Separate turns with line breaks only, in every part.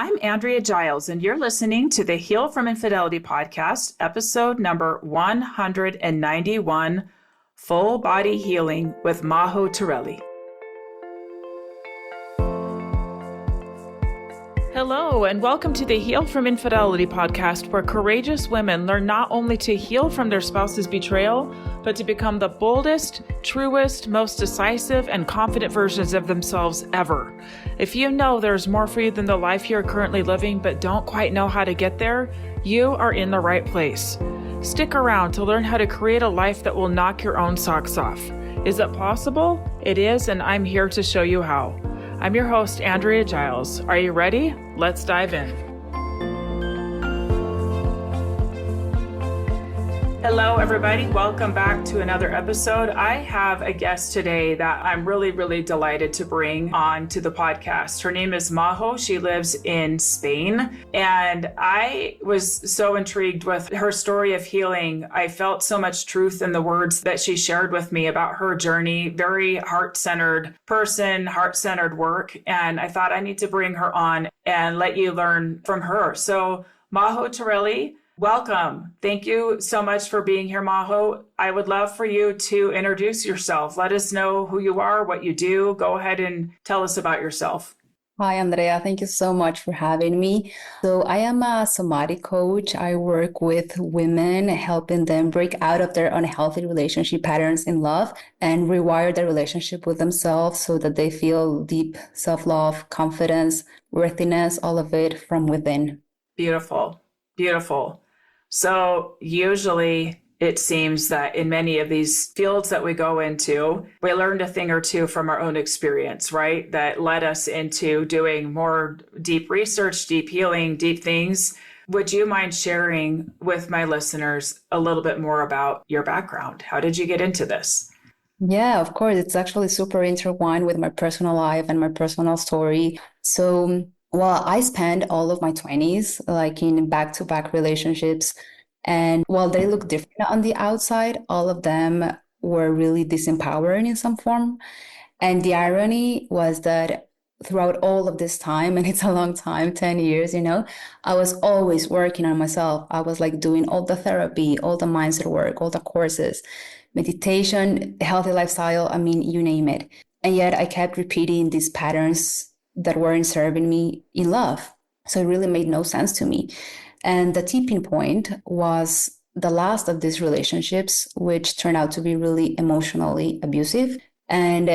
I'm Andrea Giles, and you're listening to the Heal from Infidelity podcast, episode number 191, Full Body Healing with Majo Torreli. Hello, and welcome to the Heal from Infidelity podcast, where courageous women learn not only to heal from their spouse's betrayal, but to become the boldest, truest, most decisive, and confident versions of themselves ever. If you know there's more for you than the life you're currently living, but don't quite know how to get there, you are in the right place. Stick around to learn how to create a life that will knock your own socks off. Is it possible? It is, and I'm here to show you how. I'm your host, Andrea Giles. Are you ready? Let's dive in. Hello, everybody. Welcome back to another episode. I have a guest today that I'm really delighted to bring on to the podcast. Her name is Majo. She lives in Spain, and I was so intrigued with her story of healing. I felt so much truth in the words that she shared with me about her journey. Very heart-centered person, heart-centered work, and I thought I need to bring her on and let you learn from her. So, Majo Torreli, welcome. Thank you so much for being here, Majo. I would love for you to introduce yourself. Let us know who you are, what you do. Go ahead and tell us about yourself.
Hi, Andrea. Thank you so much for having me. So I am a somatic coach. I work with women, helping them break out of their unhealthy relationship patterns in love and rewire their relationship with themselves so that they feel deep self-love, confidence, worthiness, all of it from within.
Beautiful. So usually it seems that in many of these fields that we go into, we learned a thing or two from our own experience, right? That led us into doing more deep research, deep healing, deep things. Would you mind sharing with my listeners a little bit more about your background? How did you get into this?
Yeah, of course. It's actually super intertwined with my personal life and my personal story. So, well, I spent all of my 20s like in back-to-back relationships. And while they look different on the outside, all of them were really disempowering in some form. And the irony was that throughout all of this time, and it's a long time, 10 years, I was always working on myself. I was like doing all the therapy, all the mindset work, all the courses, meditation, healthy lifestyle, you name it. And yet I kept repeating these patterns that weren't serving me in love. So it really made no sense to me. And the tipping point was the last of these relationships, which turned out to be really emotionally abusive. And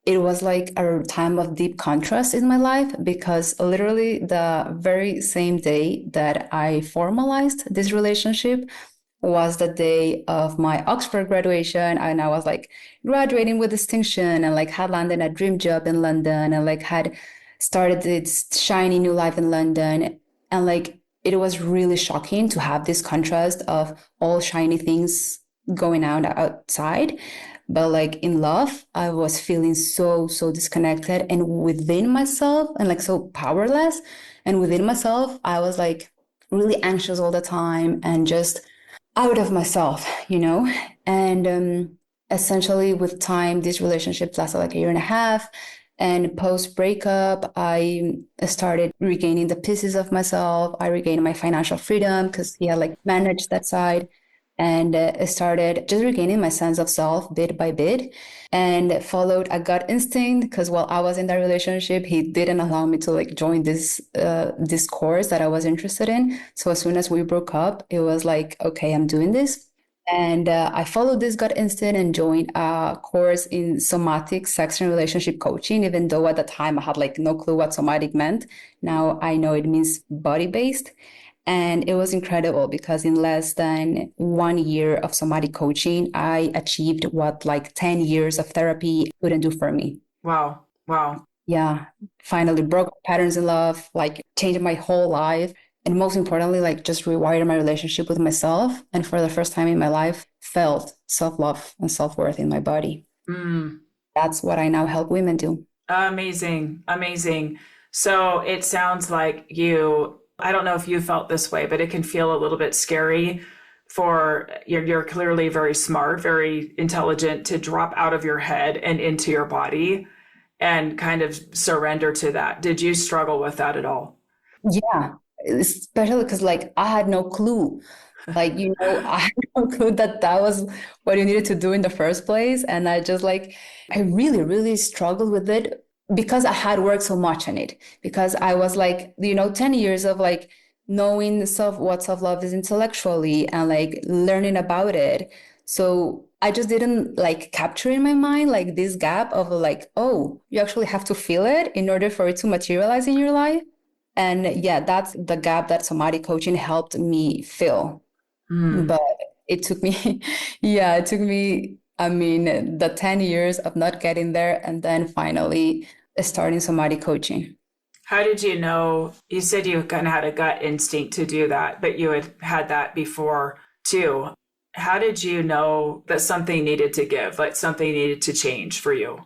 it was like a time of deep contrast in my life, because literally the very same day that I formalized this relationship was the day of my Oxford graduation. And I was like graduating with distinction and like had landed a dream job in London and like had started this shiny new life in London. And like, it was really shocking to have this contrast of all shiny things going on outside. But like in love, I was feeling so disconnected and within myself and like so powerless. And within myself, I was like really anxious all the time and just out of myself, And essentially with time, these relationships lasted like a year and a half. And post breakup, I started regaining the pieces of myself. I regained my financial freedom because he had like managed that side, and I started just regaining my sense of self bit by bit, and followed a gut instinct because while I was in that relationship, he didn't allow me to like join this course that I was interested in. So as soon as we broke up, it was like, okay, I'm doing this. And I followed this gut instinct and joined a course in somatic sex and relationship coaching, even though at the time I had like no clue what somatic meant. Now I know it means body-based. And it was incredible because in less than 1 year of somatic coaching, I achieved what like 10 years of therapy couldn't do for me.
Wow.
Yeah. Finally broke patterns in love, like changed my whole life. And most importantly, like just rewired my relationship with myself. And for the first time in my life, felt self-love and self-worth in my body. That's what I now help women do.
Amazing. So it sounds like I don't know if you felt this way, but it can feel a little bit scary for you're clearly very smart, very intelligent to drop out of your head and into your body and kind of surrender to that. Did you struggle with that at all?
Yeah, especially because like I had no clue. Like, I had no clue that that was what you needed to do in the first place. And I just like, I really, really struggled with it because I had worked so much on it. Because I was like, 10 years of like knowing what self-love is intellectually and like learning about it. So I just didn't like capture in my mind like this gap of like, oh, you actually have to feel it in order for it to materialize in your life. And yeah, that's the gap that somatic coaching helped me fill.
Mm.
But it took me, yeah, it took me, I mean, the 10 years of not getting there and then finally starting somatic coaching.
How did you know? You said you kind of had a gut instinct to do that, but you had had that before too. How did you know that something needed to give, like something needed to change for you?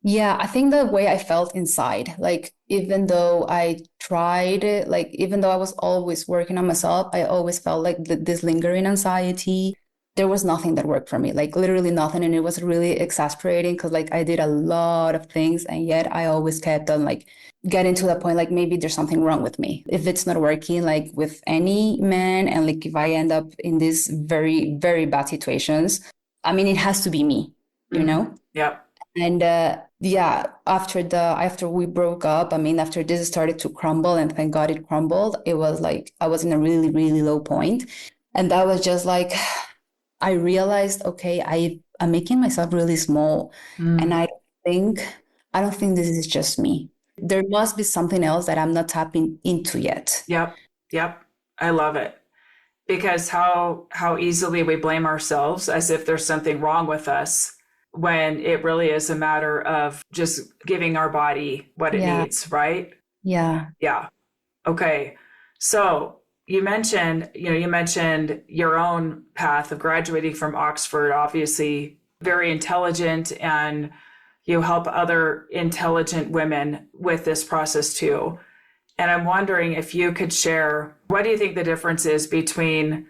Yeah, I think the way I felt inside, like even though I tried it, like even though I was always working on myself, I always felt like this lingering anxiety. There was nothing that worked for me, like literally nothing. And it was really exasperating because like I did a lot of things and yet I always kept on like getting to the point, like maybe there's something wrong with me. If it's not working like with any man and like if I end up in these very, very bad situations, I mean, it has to be me, you
Mm.
know?
Yep.
And yeah, after we broke up, I mean, after this started to crumble, and thank God it crumbled, it was like I was in a really, really low point. And that was just like I realized, okay, I'm making myself really small. And
Mm.
think I don't think this is just me. There must be something else that I'm not tapping into yet.
Yep. Yep. I love it. Because how easily we blame ourselves as if there's something wrong with us when it really is a matter of just giving our body what it
Yeah,
needs, right?
yeah,
Yeah. Okay. So you mentioned your own path of graduating from Oxford, obviously very intelligent, and you help other intelligent women with this process too. And I'm wondering if you could share, what do you think the difference is between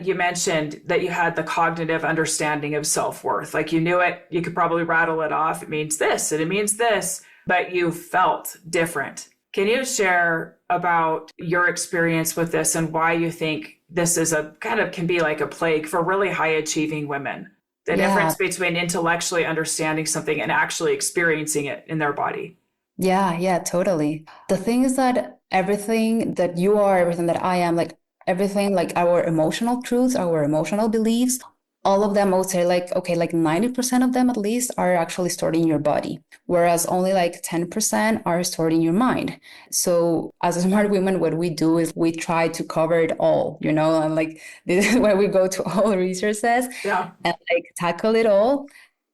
you mentioned that you had the cognitive understanding of self-worth, like you knew it, you could probably rattle it off. It means this and it means this, but you felt different. Can you share about your experience with this and why you think this is a kind of can be like a plague for really high achieving women? The
yeah.
difference between intellectually understanding something and actually experiencing it in their body.
Yeah, yeah, totally. The thing is that everything that you are, everything that I am, like everything, like our emotional truths, our emotional beliefs, all of them, I would say, like, okay, like 90% of them at least are actually stored in your body, whereas only like 10% are stored in your mind. So, as a smart women, what we do is we try to cover it all, and like this is where we go to all resources
Yeah.
and like tackle it all.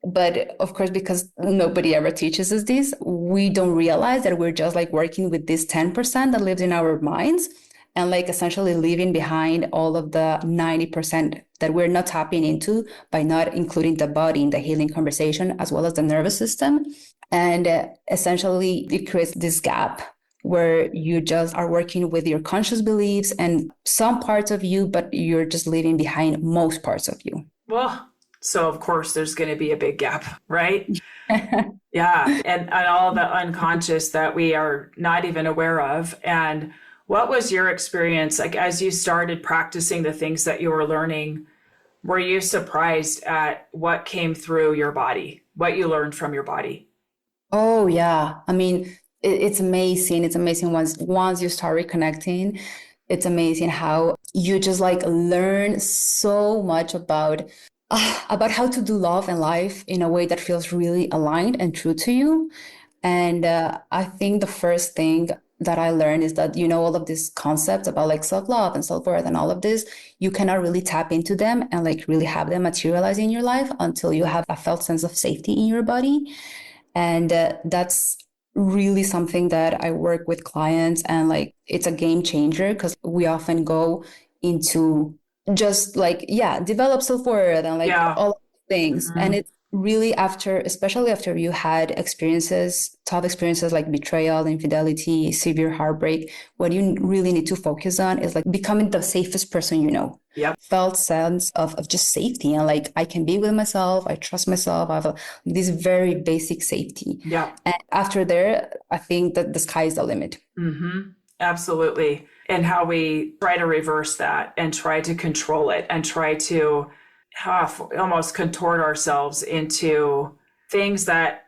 But of course, because nobody ever teaches us this, we don't realize that we're just like working with this 10% that lives in our minds and like essentially leaving behind all of the 90% that we're not tapping into by not including the body in the healing conversation as well as the nervous system. And essentially, it creates this gap where you just are working with your conscious beliefs and some parts of you, but you're just leaving behind most parts of you.
Well, so of course there's going to be a big gap, right? Yeah. And all the unconscious that we are not even aware of. And what was your experience like as you started practicing the things that you were learning? Were you surprised at what came through your body, what you learned from your body?
Oh yeah. I mean, it's amazing. It's amazing once you start reconnecting. It's amazing how you just like learn so much about how to do love and life in a way that feels really aligned and true to you. And I think the first thing that I learned is that, all of these concepts about like self-love and self-worth and all of this, you cannot really tap into them and like really have them materialize in your life until you have a felt sense of safety in your body. And that's really something that I work with clients and like it's a game changer because we often go into just like, yeah, develop self-worth and like
Yeah.
all of things. And
Mhm.
it's really after, especially after you had experiences, tough experiences like betrayal, infidelity, severe heartbreak, what you really need to focus on is like becoming the safest person you know.
Yep.
Felt sense of just safety and like I can be with myself, I trust myself, I have this very basic safety.
Yep.
And after there, I think that the sky is the limit.
Mm-hmm. Absolutely. And how we try to reverse that and try to control it and try to almost contort ourselves into things that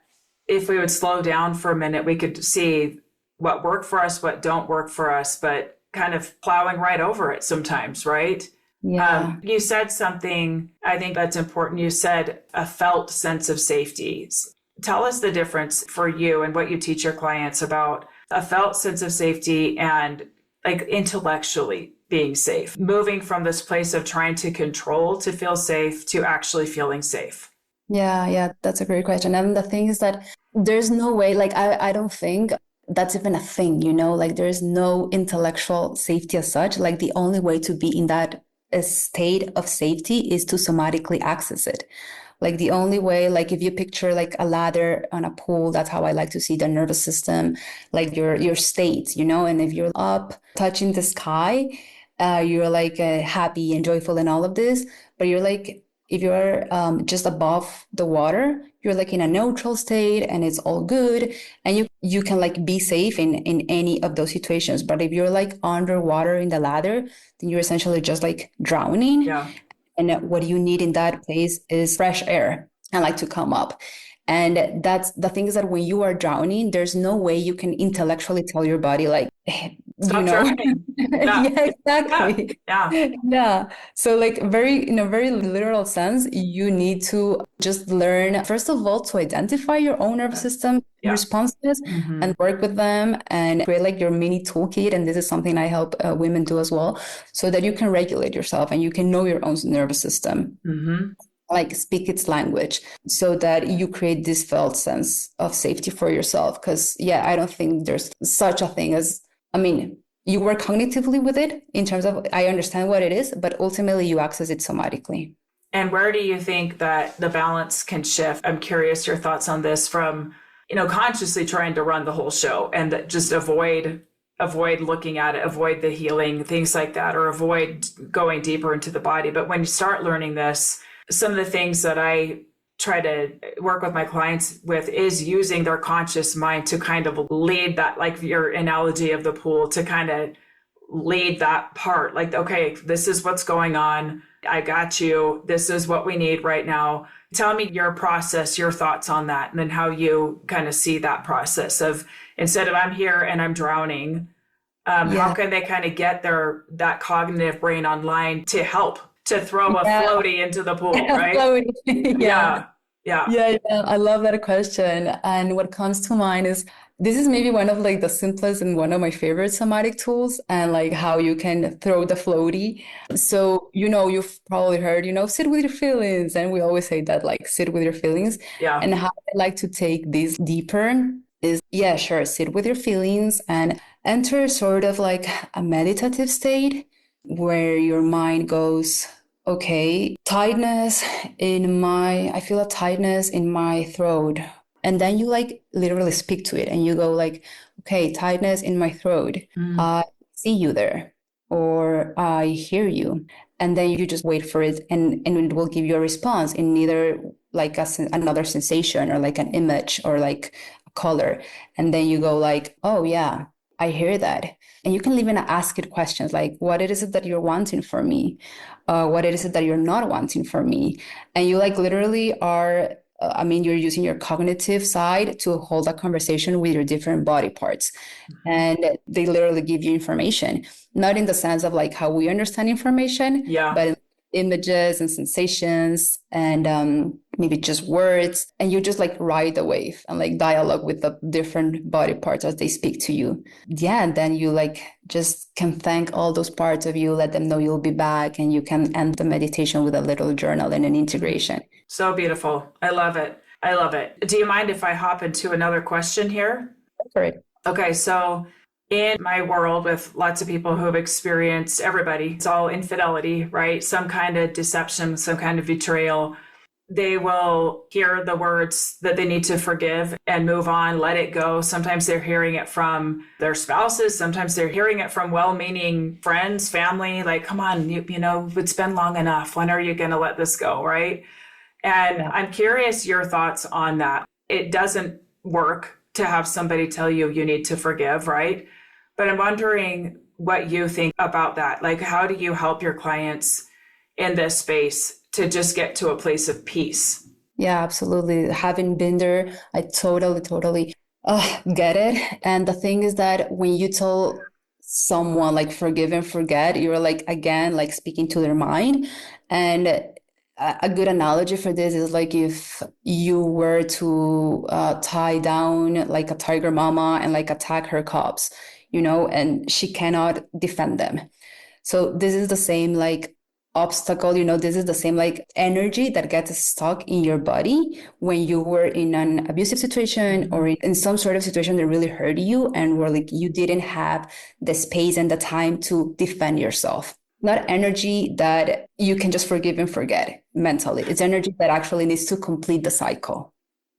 if we would slow down for a minute, we could see what worked for us, what don't work for us, but kind of plowing right over it sometimes, right?
Yeah.
You said something, I think that's important. You said a felt sense of safety. Tell us the difference for you and what you teach your clients about a felt sense of safety and like intellectually being safe, moving from this place of trying to control to feel safe to actually feeling safe.
Yeah, that's a great question. And the thing is that there's no way, like, I don't think that's even a thing, like there's no intellectual safety as such. Like the only way to be in that state of safety is to somatically access it. Like the only way, like if you picture like a ladder on a pool, that's how I like to see the nervous system, like your state, and if you're up touching the sky, you're like happy and joyful and all of this, but you're like, if you're just above the water, you're like in a neutral state and it's all good, and you can like be safe in any of those situations. But if you're like underwater in the ladder, then you're essentially just like drowning.
Yeah.
And what you need in that place is fresh air and like to come up. And that's the thing, is that when you are drowning, there's no way you can intellectually tell your body like,
Stop drowning. Yeah.
yeah,
Yeah.
exactly.
Yeah.
Yeah. So like very, in a very literal sense, you need to just learn, first of all, to identify your own nervous system
Yeah.
responses
Mm-hmm.
and work with them and create like your mini toolkit. And this is something I help women do as well, so that you can regulate yourself and you can know your own nervous system.
Mm-hmm.
Like speak its language, so that you create this felt sense of safety for yourself. Because yeah, I don't think there's such a thing as, I mean, you work cognitively with it in terms of I understand what it is, but ultimately you access it somatically.
And where do you think that the balance can shift? I'm curious your thoughts on this from, consciously trying to run the whole show and that just avoid looking at it, avoid the healing, things like that, or avoid going deeper into the body. But when you start learning this, some of the things that I try to work with my clients with is using their conscious mind to kind of lead that, like your analogy of the pool, to kind of lead that part. Like, okay, this is what's going on. I got you. This is what we need right now. Tell me your process, your thoughts on that, and then how you kind of see that process of, instead of I'm here and I'm drowning, how can they kind of get that cognitive brain online to help to throw a floaty into the pool, right?
Floaty.
Yeah.
Yeah, I love that question. And what comes to mind is, this is maybe one of like the simplest and one of my favorite somatic tools, and like how you can throw the floaty. So, you've probably heard, sit with your feelings. And we always say that, like, sit with your feelings.
Yeah.
And how I like to take this deeper is, yeah, sure, sit with your feelings and enter sort of like a meditative state where your mind goes, okay, I feel a tightness in my throat. And then you like literally speak to it and you go like, okay, tightness in my throat. I see you there, or I hear you. And then you just wait for it, and it will give you a response in either like another sensation or like an image or like a color. And then you go like, oh yeah, I hear that. And you can even ask it questions like, what is it that you're wanting from me? What is it that you're not wanting from me? And you like literally are, you're using your cognitive side to hold a conversation with your different body parts. And they literally give you information, not in the sense of like how we understand information, but images and sensations and maybe just words. And you just like ride the wave and like dialogue with the different body parts as they speak to you. Yeah. And then you like just can thank all those parts of you, let them know you'll be back, and you can end the meditation with a little journal and an integration.
So beautiful. I love it. I love it. Do you mind if I hop into another question here?
Great.
Okay. So in my world with lots of people who have experienced, everybody, it's all infidelity, right? Some kind of deception, some kind of betrayal. They will hear the words that they need to forgive and move on, let it go. Sometimes they're hearing it from their spouses. Sometimes they're hearing it from well-meaning friends, family, like, come on, it's been long enough. When are you going to let this go, right? And I'm curious your thoughts on that. It doesn't work to have somebody tell you you need to forgive, right? But I'm wondering what you think about that. Like, how do you help your clients in this space to just get to a place of peace?
Yeah, absolutely. Having been there, I totally get it. And the thing is that when you tell someone like forgive and forget, you're like, again, like speaking to their mind. And a good analogy for this is like if you were to tie down like a tiger mama and like attack her cubs, and she cannot defend them. So this is the same like obstacle, this is the same like energy that gets stuck in your body when you were in an abusive situation or in some sort of situation that really hurt you and where like you didn't have the space and the time to defend yourself. Not energy that you can just forgive and forget mentally. It's energy that actually needs to complete the cycle.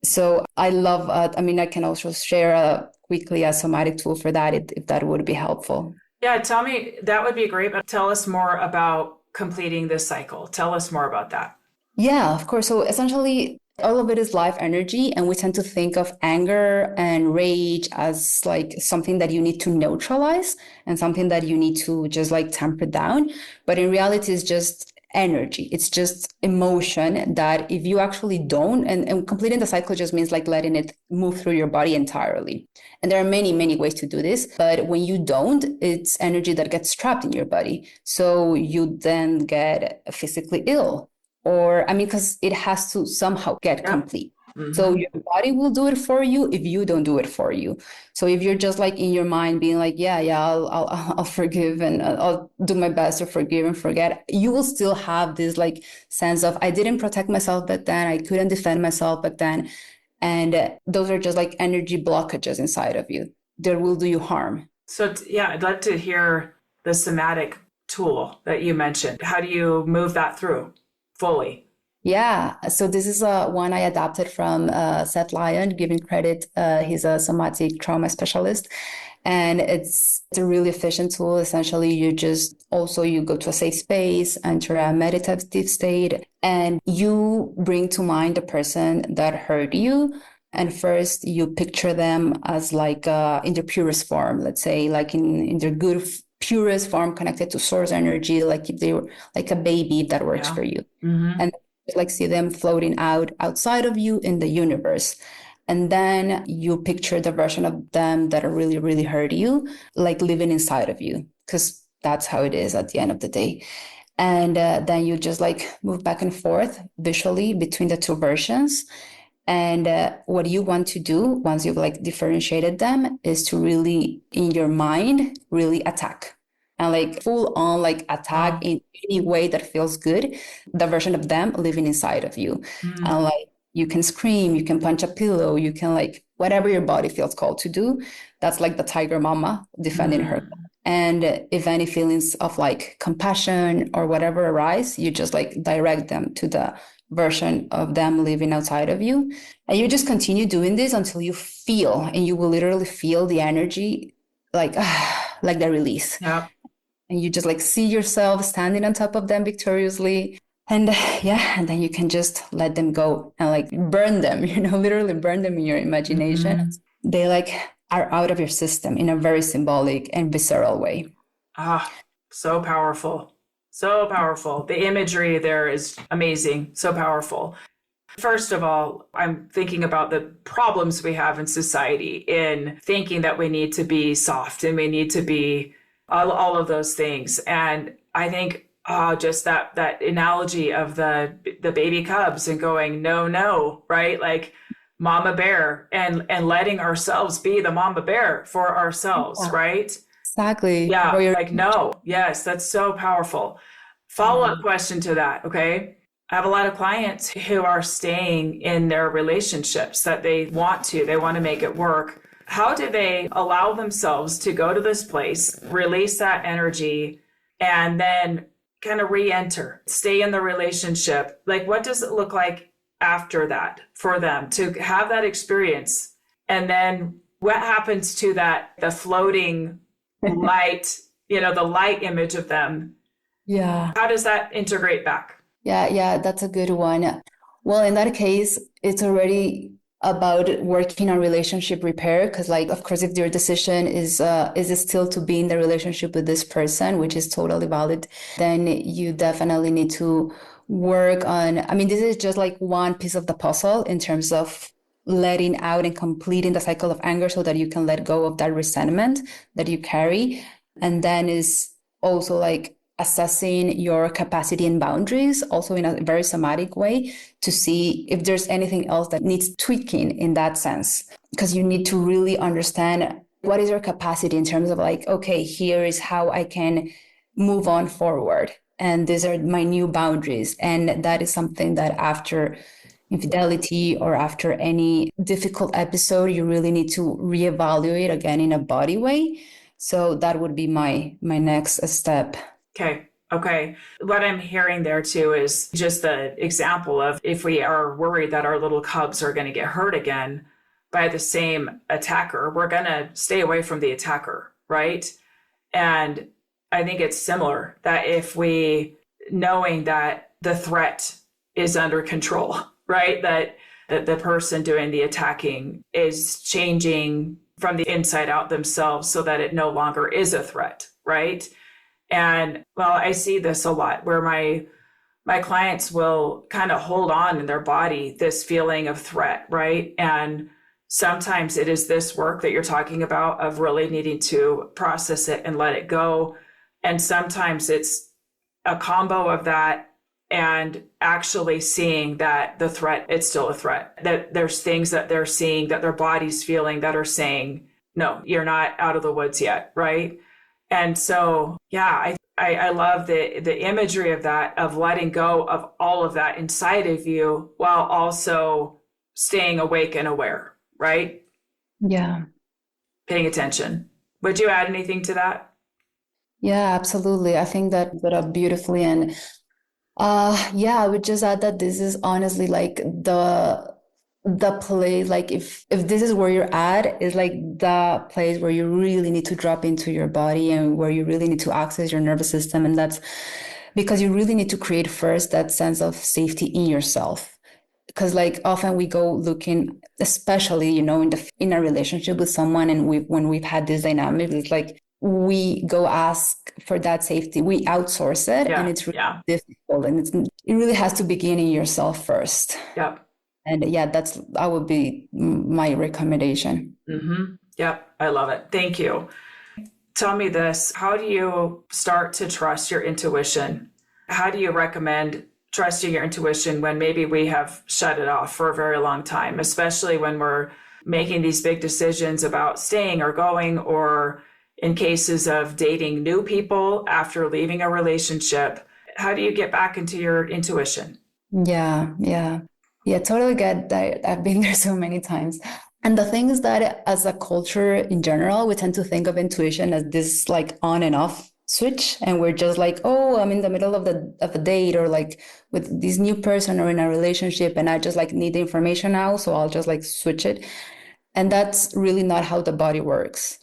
So I love, I can also share quickly a somatic tool for that if that would be helpful.
Yeah, tell me, that would be great, but tell us more about completing this cycle. Tell us more about that.
Yeah, of course. So essentially, all of it is life energy, and we tend to think of anger and rage as like something that you need to neutralize and something that you need to just like temper down. But in reality, it's just energy. It's just emotion that if you actually don't, and completing the cycle just means like letting it move through your body entirely. And there are many, many ways to do this. But when you don't, it's energy that gets trapped in your body. So you then get physically ill or because it has to somehow get
Yep.
complete. So
Mm-hmm.
your body will do it for you if you don't do it for you. So if you're just like in your mind being like, yeah, I'll forgive and I'll do my best to forgive and forget, you will still have this like sense of I didn't protect myself back then, I couldn't defend myself back then, and those are just like energy blockages inside of you that will do you harm.
So, yeah, I'd love to hear the somatic tool that you mentioned. How do you move that through fully?
Yeah, so this is one I adapted from Seth Lyon, giving credit. He's a somatic trauma specialist, and it's a really efficient tool. Essentially, you go to a safe space, enter a meditative state, and you bring to mind the person that hurt you. And first, you picture them as like in their purest form, let's say, like in their purest form, connected to source energy, like if they were like a baby, if that works
Yeah.
for you.
Mm-hmm.
And like see them floating outside of you in the universe. And then you picture the version of them that really, really hurt you, like living inside of you, because that's how it is at the end of the day. And then you just like move back and forth visually between the two versions. And what you want to do once you've like differentiated them is to really, in your mind, really attack and like full on like attack
Wow.
in any way that feels good, the version of them living inside of you.
Mm.
And like you can scream, you can punch a pillow, you can like whatever your body feels called to do. That's like the tiger mama defending her.
Mm.
And if any feelings of like compassion or whatever arise, you just like direct them to the version of them living outside of you. And you just continue doing this until you feel, and you will literally feel the energy like, like the release.
Yep.
And you just like see yourself standing on top of them victoriously. And yeah, and then you can just let them go and like burn them, literally burn them in your imagination.
Mm-hmm.
They like are out of your system in a very symbolic and visceral way.
Ah, so powerful. So powerful. The imagery there is amazing. So powerful. First of all, I'm thinking about the problems we have in society in thinking that we need to be soft and we need to be all of those things. And I think just that analogy of the baby cubs and going, no, no, right? Like mama bear and letting ourselves be the mama bear for ourselves,
Yeah,
right?
exactly.
Yeah,
For your
like no. Yes, that's so powerful. Follow-up question to that, okay? I have a lot of clients who are staying in their relationships that they want to make it work. How do they allow themselves to go to this place, release that energy, and then kind of re-enter, stay in the relationship? Like, what does it look like after that for them to have that experience? And then what happens to the floating light, the light image of them?
Yeah.
How does that integrate back?
Yeah, that's a good one. Well, in that case, it's already about working on relationship repair, because like of course if your decision is it still to be in the relationship with this person, which is totally valid, then you definitely need to work on, I mean, this is just like one piece of the puzzle in terms of letting out and completing the cycle of anger so that you can let go of that resentment that you carry. And then is also like assessing your capacity and boundaries, also in a very somatic way, to see if there's anything else that needs tweaking in that sense. Because you need to really understand what is your capacity in terms of like, okay, here is how I can move on forward. And these are my new boundaries. And that is something that after infidelity or after any difficult episode, you really need to reevaluate again in a body way. So that would be my next step.
Okay. Okay. What I'm hearing there too is just the example of if we are worried that our little cubs are going to get hurt again by the same attacker, we're going to stay away from the attacker, right? And I think it's similar that if we, knowing that the threat is under control, right? That the person doing the attacking is changing from the inside out themselves so that it no longer is a threat, right? And well, I see this a lot where my clients will kind of hold on in their body this feeling of threat, right? And sometimes it is this work that you're talking about of really needing to process it and let it go. And sometimes it's a combo of that and actually seeing that the threat, it's still a threat, that there's things that they're seeing that their body's feeling that are saying, no, you're not out of the woods yet, right? And so, yeah, I love the imagery of that, of letting go of all of that inside of you while also staying awake and aware, right?
Yeah.
Paying attention. Would you add anything to that?
Yeah, absolutely. I think that put up beautifully. And yeah, I would just add that this is honestly like the place, like if this is where you're at, is like the place where you really need to drop into your body and where you really need to access your nervous system. And that's because you really need to create first that sense of safety in yourself. Because like often we go looking, especially, you know, in a relationship with someone, and when we've had this dynamic, it's like we go ask for that safety, we outsource it, and it's really difficult, and it really has to begin in yourself first.
Yep.
And yeah, that would be my recommendation.
Mm-hmm. Yep. I love it. Thank you. Tell me this. How do you start to trust your intuition? How do you recommend trusting your intuition when maybe we have shut it off for a very long time, especially when we're making these big decisions about staying or going, or in cases of dating new people after leaving a relationship? How do you get back into your intuition?
Yeah, totally get that. I've been there so many times. And the thing is that as a culture in general, we tend to think of intuition as this like on and off switch. And we're just like, oh, I'm in the middle of a date, or like with this new person or in a relationship, and I just like need the information now. So I'll just like switch it. And that's really not how the body works.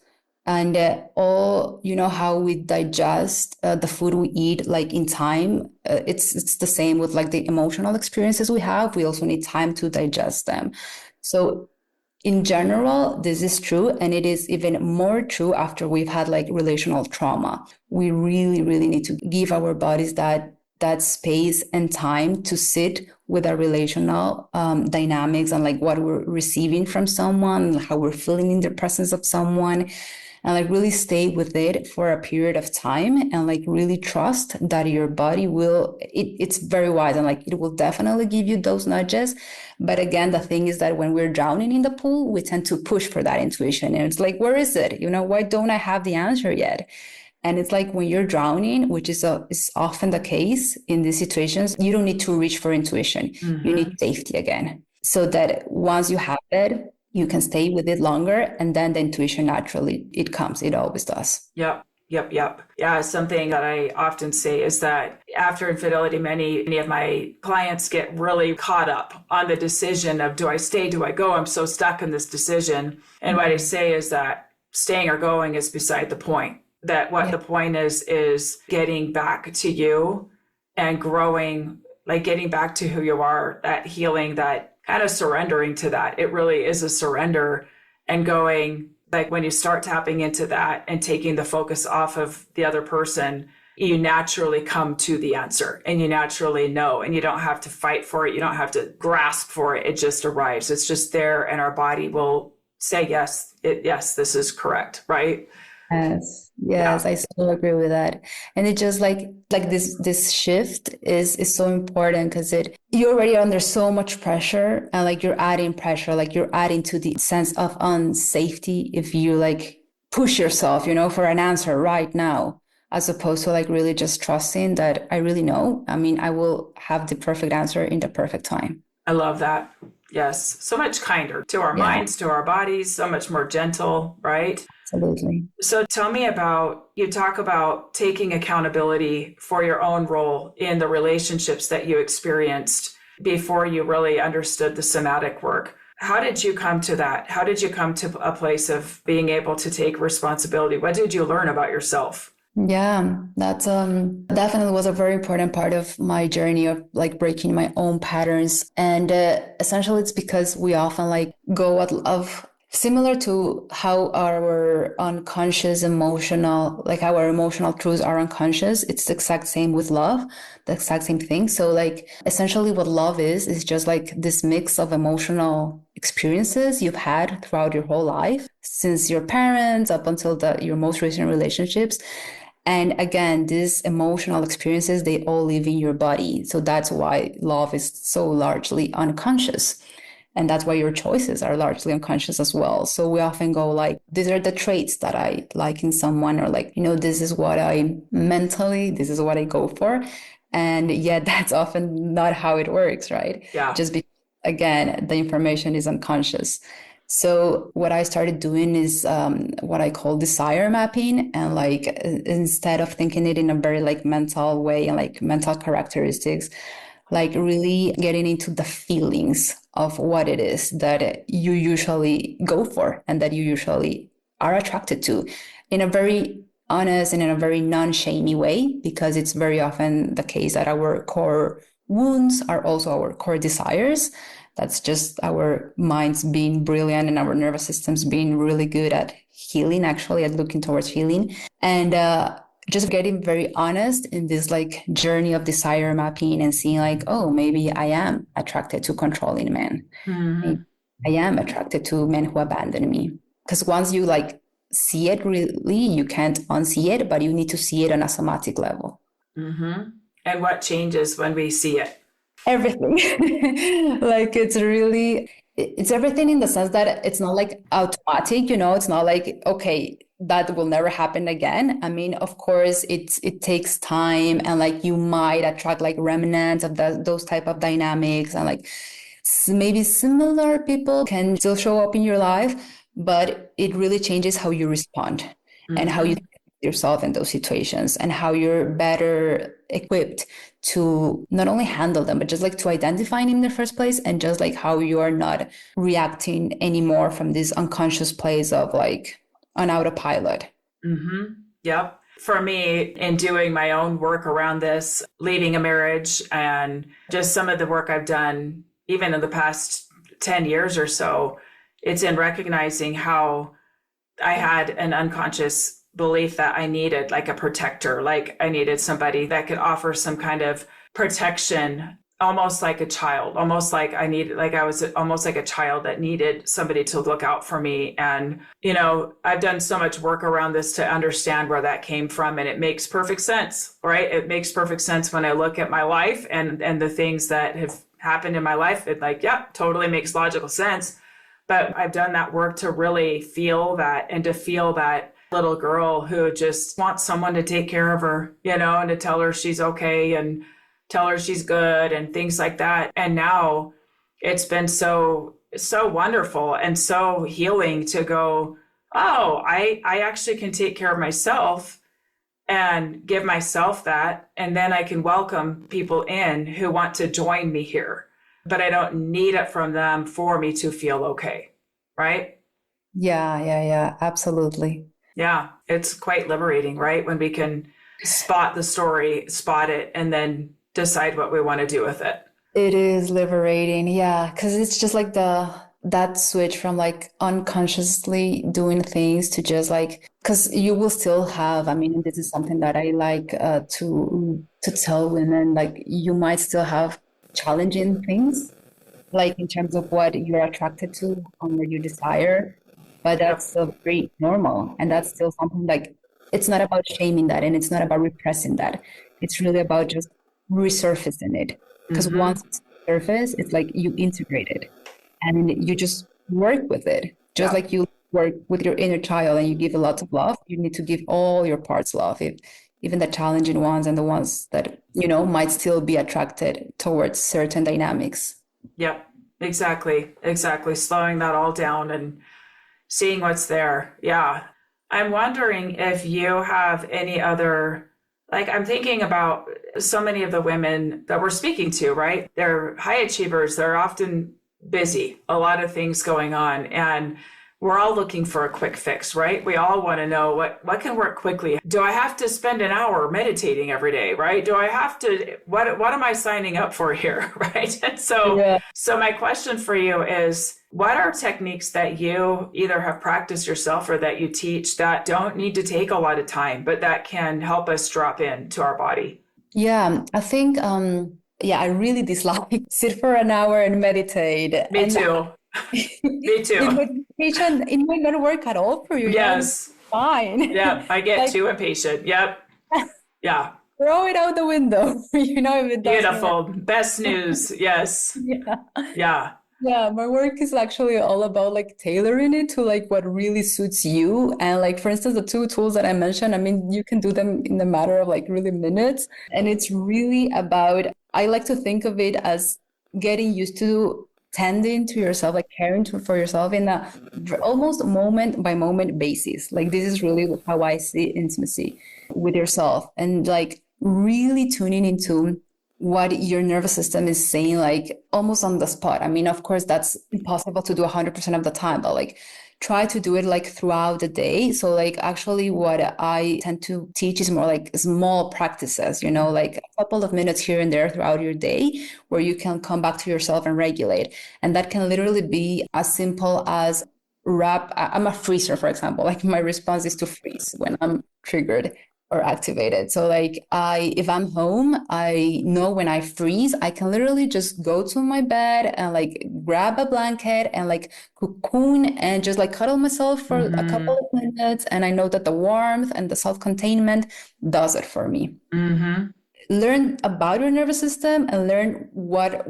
And all, you know, how we digest the food we eat, like in time, it's the same with like the emotional experiences we have. We also need time to digest them. So in general, this is true. And it is even more true after we've had like relational trauma. We really, really need to give our bodies that space and time to sit with our relational dynamics and like what we're receiving from someone, how we're feeling in the presence of someone, and like really stay with it for a period of time, and like really trust that your body will, it's very wise, and like it will definitely give you those nudges. But again, the thing is that when we're drowning in the pool, we tend to push for that intuition, and it's like, where is it? You know, why don't I have the answer yet? And it's like when you're drowning, which is often the case in these situations, you don't need to reach for intuition. Mm-hmm. You need safety again, so that once you have it, you can stay with it longer, and then the intuition naturally, it comes. It always does.
Yep. Yeah, something that I often say is that after infidelity, many of my clients get really caught up on the decision of, do I stay, do I go? I'm so stuck in this decision. And what I say is that staying or going is beside the point. That what the point is getting back to you and growing, like getting back to who you are, that healing that kind of surrendering to that. It really is a surrender and going, like when you start tapping into that and taking the focus off of the other person, you naturally come to the answer and you naturally know, and you don't have to fight for it. You don't have to grasp for it. It just arrives. It's just there, and our body will say, yes, yes, this is correct. Right.
Yes,
Yeah.
yes, I so agree with that. And it just like this shift is so important because it you're already under so much pressure, and like you're adding pressure, like you're adding to the sense of unsafety if you like push yourself, for an answer right now, as opposed to like really just trusting that I really know. I mean, I will have the perfect answer in the perfect time.
I love that. Yes. So much kinder to our
Yeah,
minds, to our bodies, so much more gentle. Right.
absolutely.
So tell me about, you talk about taking accountability for your own role in the relationships that you experienced before you really understood the somatic work. How did you come to that? How did you come to a place of being able to take responsibility? What did you learn about yourself?
Yeah, that's definitely was a very important part of my journey of like breaking my own patterns. And essentially it's because we often like go out of similar to how our unconscious emotional, like our emotional truths are unconscious. It's the exact same with love, the exact same thing. So like essentially what love is just like this mix of emotional experiences you've had throughout your whole life, since your parents up until your most recent relationships. And again, these emotional experiences, they all live in your body. So that's why love is so largely unconscious. And that's why your choices are largely unconscious as well. So we often go like, these are the traits that I like in someone, or like, this is what this is what I go for. And yet that's often not how it works, right?
Yeah.
Just because, again, the information is unconscious. So what I started doing is what I call desire mapping, and like instead of thinking it in a very like mental way and like mental characteristics, like really getting into the feelings of what it is that you usually go for and that you usually are attracted to, in a very honest and in a very non-shamey way, because it's very often the case that our core wounds are also our core desires. That's just our minds being brilliant and our nervous systems being really good at healing, actually, at looking towards healing. And just getting very honest in this like journey of desire mapping and seeing like, oh, maybe I am attracted to controlling men. Maybe
Mm-hmm.
I am attracted to men who abandon me. Because once you like see it, really, you can't unsee it, but you need to see it on a somatic level.
Mm-hmm. And what changes when we see it?
Everything. Like it's everything in the sense that it's not like automatic, it's not like, okay, that will never happen again. I mean, of course, it takes time, and like you might attract like remnants of those type of dynamics, and like maybe similar people can still show up in your life, but it really changes how you respond and how you
Mm-hmm.
yourself in those situations, and how you're better equipped to not only handle them, but just like to identify them in the first place, and just like how you are not reacting anymore from this unconscious place of like an autopilot.
Mm-hmm. Yep. For me, in doing my own work around this, leaving a marriage, and just some of the work I've done, even in the past 10 years or so, it's in recognizing how I had an unconscious belief that I needed like a protector, like I needed somebody that could offer some kind of protection, almost like a child, almost like I was almost like a child that needed somebody to look out for me. And, I've done so much work around this to understand where that came from. And it makes perfect sense, right? It makes perfect sense when I look at my life and the things that have happened in my life. It like, yeah, totally makes logical sense. But I've done that work to really feel that, and to feel that little girl who just wants someone to take care of her, and to tell her she's okay and tell her she's good and things like that. And now it's been so wonderful and so healing to go, oh, I actually can take care of myself and give myself that. And then I can welcome people in who want to join me here, but I don't need it from them for me to feel okay. Right?
Yeah, yeah, yeah, absolutely.
Yeah. It's quite liberating, right? When we can spot the story, spot it, and then decide what we want to do with it.
It is liberating, yeah, because it's just like that switch from like unconsciously doing things to just like because you will still have, I mean, this is something that I like to tell women, like you might still have challenging things, like in terms of what you're attracted to or what you desire, but that's
Yep.
still very normal, and that's still something like it's not about shaming that, and it's not about repressing that. It's really about just resurfacing it. Because
Mm-hmm.
once it's surface, it's like you integrate it and you just work with it. Just
Yep.
like you work with your inner child and you give a lot of love, you need to give all your parts love, even the challenging ones and the ones that, might still be attracted towards certain dynamics.
Yep. Exactly. Exactly. Slowing that all down and seeing what's there. Yeah. I'm wondering if you have any other, like, I'm thinking about so many of the women that we're speaking to, right? They're high achievers, they're often busy, a lot of things going on. And we're all looking for a quick fix, right? We all want to know what can work quickly. Do I have to spend an hour meditating every day, right? Do I have to what am I signing up for here, right? And
Yeah.
so my question for you is what are techniques that you either have practiced yourself or that you teach that don't need to take a lot of time, but that can help us drop into our body?
Yeah, I think yeah, I really dislike sit for an hour and meditate.
Me
And
too. Me
the
too.
meditation, it might not work at all for you. It might be
Yes.
fine.
Yep. I get
Like
too impatient. Yep. Yeah.
throw it out the window, if it doesn't work.
Beautiful. Best news. Yes.
Yeah.
Yeah.
Yeah, my work is actually all about like tailoring it to like what really suits you. And like for instance, the two tools that I mentioned, I mean, you can do them in a matter of like really minutes. And it's really about, I like to think of it as getting used to tending to yourself, like for yourself in a almost moment by moment basis. Like this is really how I see intimacy with yourself and like really tuning into what your nervous system is saying, like almost on the spot. I mean, of course, that's impossible to do 100% of the time, but like try to do it like throughout the day. So, like, actually, what I tend to teach is more like small practices, like a couple of minutes here and there throughout your day where you can come back to yourself and regulate. And that can literally be as simple as I'm a freezer, for example. Like, my response is to freeze when I'm triggered or activated. So like if I'm home, I know when I freeze, I can literally just go to my bed and like grab a blanket and like cocoon and just like cuddle myself for a couple
Mm-hmm.
of minutes. And I know that the warmth and the self-containment does it for me.
Mm-hmm.
Learn about your nervous system and learn what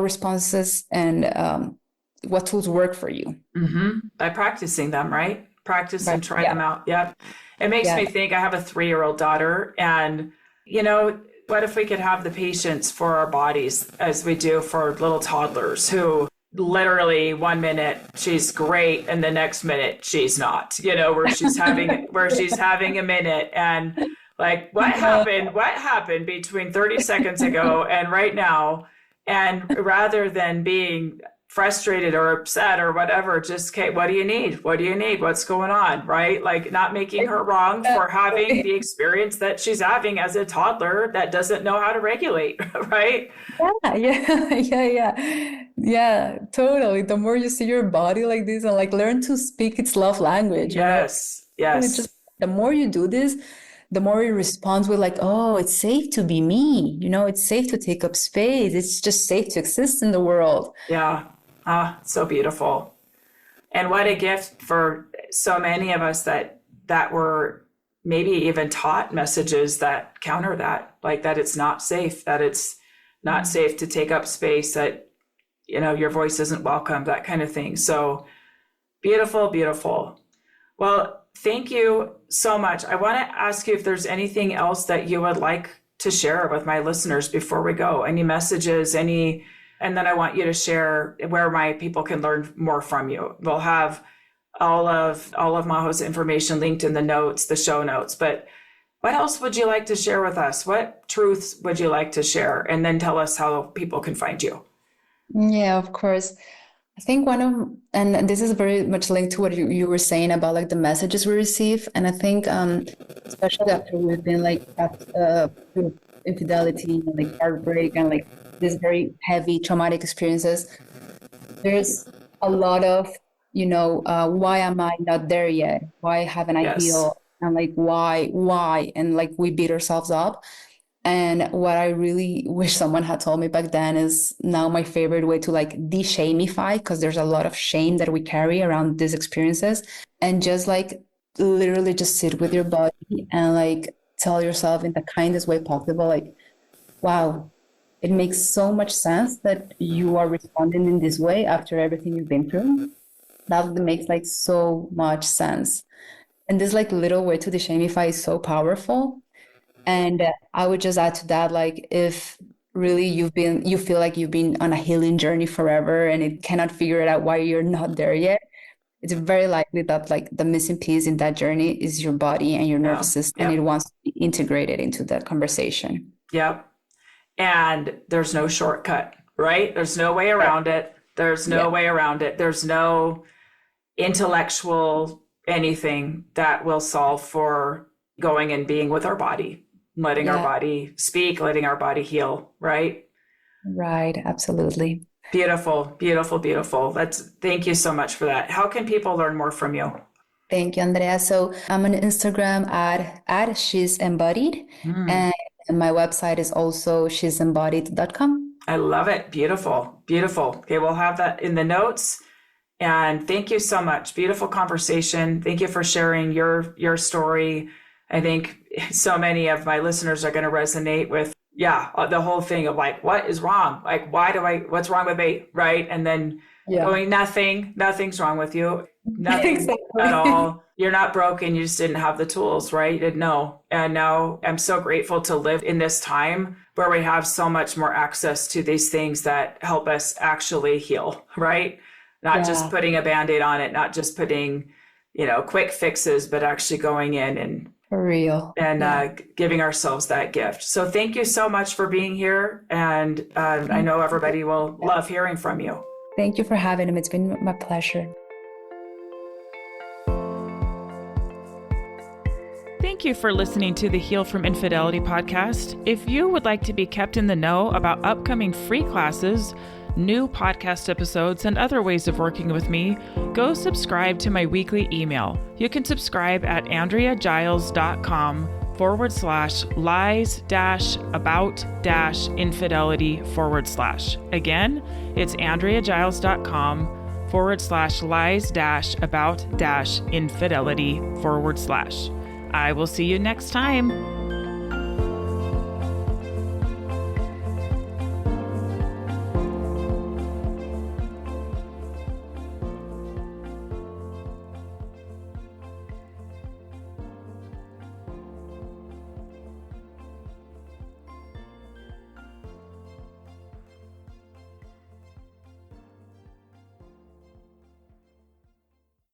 responses and what tools work for you.
Mm-hmm. By practicing them, right? Practice
Right.
and try
Yeah.
them out. Yep. It makes
Yeah.
me think I have a 3-year-old daughter, and you know, what if we could have the patience for our bodies as we do for little toddlers who literally 1 minute she's great and the next minute she's not, where she's having a minute and like what happened between 30 seconds ago and right now, and rather than being frustrated or upset or whatever, just, okay, what do you need? What do you need? What's going on? Right? Like not making her wrong for having the experience that she's having as a toddler that doesn't know how to regulate, right?
Yeah, yeah, yeah, yeah. Yeah, totally. The more you see your body like this and like learn to speak its love language,
Yes,
really just
yes.
the more you do this, the more it responds with like, oh, it's safe to be me, it's safe to take up space. It's just safe to exist in the world.
Yeah. Ah, so beautiful. And what a gift for so many of us that were maybe even taught messages that counter that, like that it's not safe, that it's not safe to take up space, that your voice isn't welcome, that kind of thing. So beautiful, beautiful. Well, thank you so much. I want to ask you if there's anything else that you would like to share with my listeners before we go. Any messages, and then I want you to share where my people can learn more from you. We'll have all of Majo's information linked in the notes, the show notes. But what else would you like to share with us? What truths would you like to share? And then tell us how people can find you.
Yeah, of course. I think and this is very much linked to what you were saying about like the messages we receive. And I think, especially after we've been like through infidelity and like heartbreak and like these very heavy traumatic experiences, there's a lot of, why am I not there yet? Why haven't I
Yes.
healed? And like, why? And like, we beat ourselves up. And what I really wish someone had told me back then is now my favorite way to like de-shamify, because there's a lot of shame that we carry around these experiences. And just like literally just sit with your body and like tell yourself in the kindest way possible, like, wow, it makes so much sense that you are responding in this way after everything you've been through. That makes like so much sense. And this like little way to de-shamify is so powerful. And I would just add to that, like, if really you feel like you've been on a healing journey forever and it cannot figure it out why you're not there yet, it's very likely that like the missing piece in that journey is your body and your
Yeah.
nervous system, and it
Yep.
wants to be integrated into that conversation.
Yep. And there's no shortcut, right? There's no way around it. There's no
Yeah.
way around it. There's no intellectual anything that will solve for going and being with our body, letting our
Yeah.
body speak, letting our body heal, right?
Right. Absolutely.
Beautiful, beautiful, beautiful. Thank you so much for that. How can people learn more from you?
Thank you, Andrea. So I'm on Instagram at She's Embodied, and my website is also she'sembodied.com.
I love it. Beautiful, beautiful. Okay, we'll have that in the notes. And thank you so much. Beautiful conversation. Thank you for sharing your story. I think so many of my listeners are going to resonate with, the whole thing of like, what is wrong? Like, what's wrong with me? Right. And then going, nothing's wrong with you. Nothing
Exactly.
at all. You're not broken. You just didn't have the tools, right? You didn't know. And now I'm so grateful to live in this time where we have so much more access to these things that help us actually heal, right? Not just putting a Band-Aid on it, not just putting, quick fixes, but actually going in and
For real.
giving ourselves that gift. So thank you so much for being here. And I know everybody will love hearing from you.
Thank you for having me. It's been my pleasure.
Thank you for listening to the Heal from Infidelity podcast. If you would like to be kept in the know about upcoming free classes, new podcast episodes, and other ways of working with me, go subscribe to my weekly email. You can subscribe at AndreaGiles.com/lies-about-infidelity/. Again, it's AndreaGiles.com/lies-about-infidelity/. I will see you next time.